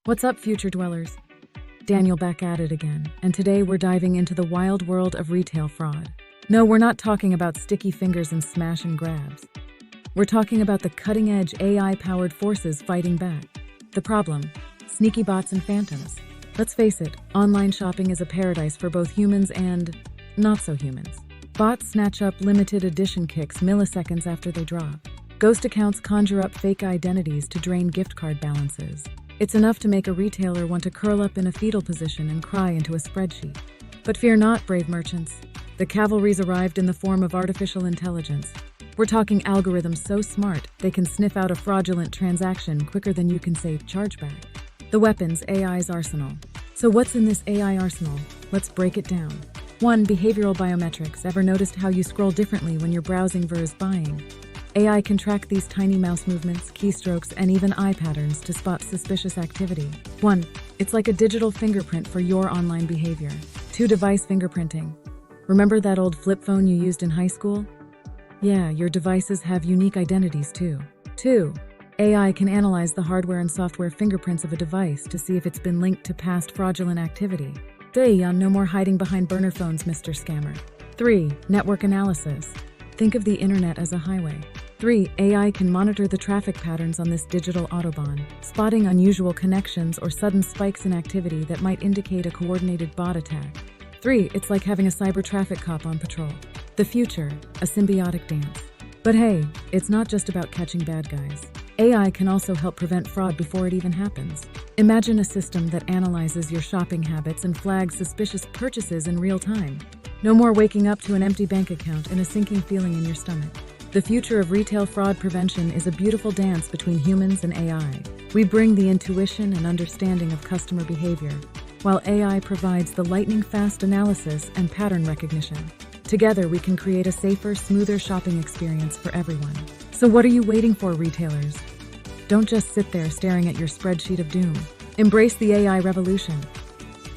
What's up, future dwellers? Daniel back at it again, and today we're diving into the wild world of retail fraud. No, we're not talking about sticky fingers and smash and grabs. We're talking about the cutting-edge AI-powered forces fighting back. The problem: sneaky bots and phantoms. Let's face it, online shopping is a paradise for both humans and not-so-humans. Bots snatch up limited edition kicks milliseconds after they drop. Ghost accounts conjure up fake identities to drain gift card balances. It's enough to make a retailer want to curl up in a fetal position and cry into a spreadsheet. But fear not, brave merchants. The cavalry's arrived in the form of artificial intelligence. We're talking algorithms so smart they can sniff out a fraudulent transaction quicker than you can say chargeback. The weapons, AI's arsenal. So what's in this AI arsenal? Let's break it down. 1. Behavioral biometrics. Ever noticed how you scroll differently when you're browsing versus buying? AI can track these tiny mouse movements, keystrokes, and even eye patterns to spot suspicious activity. 1. It's like a digital fingerprint for your online behavior. 2. Device fingerprinting. Remember that old flip phone you used in high school? Yeah, your devices have unique identities too. 2. AI can analyze the hardware and software fingerprints of a device to see if it's been linked to past fraudulent activity. 3. No more hiding behind burner phones, Mr. Scammer. 3. Network analysis. Think of the internet as a highway. 3. AI can monitor the traffic patterns on this digital autobahn, spotting unusual connections or sudden spikes in activity that might indicate a coordinated bot attack. 3. It's like having a cyber traffic cop on patrol. The future, a symbiotic dance. But hey, it's not just about catching bad guys. AI can also help prevent fraud before it even happens. Imagine a system that analyzes your shopping habits and flags suspicious purchases in real time. No more waking up to an empty bank account and a sinking feeling in your stomach. The future of retail fraud prevention is a beautiful dance between humans and AI. We bring the intuition and understanding of customer behavior, while AI provides the lightning-fast analysis and pattern recognition. Together, we can create a safer, smoother shopping experience for everyone. So what are you waiting for, retailers? Don't just sit there staring at your spreadsheet of doom. Embrace the AI revolution.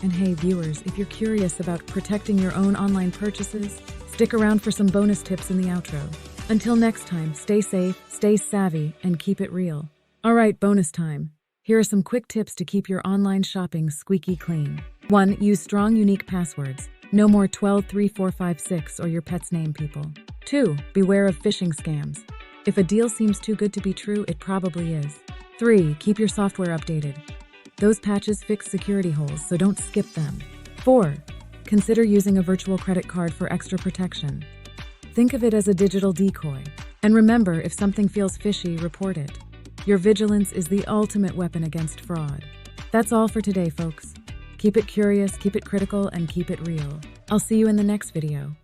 And hey, viewers, if you're curious about protecting your own online purchases, stick around for some bonus tips in the outro. Until next time, stay safe, stay savvy, and keep it real. All right, bonus time. Here are some quick tips to keep your online shopping squeaky clean. 1. Use strong, unique passwords. No more 123456 or your pet's name, people. 2. Beware of phishing scams. If a deal seems too good to be true, it probably is. 3. Keep your software updated. Those patches fix security holes, so don't skip them. 4. Consider using a virtual credit card for extra protection. Think of it as a digital decoy. And remember, if something feels fishy, report it. Your vigilance is the ultimate weapon against fraud. That's all for today, folks. Keep it curious, keep it critical, and keep it real. I'll see you in the next video.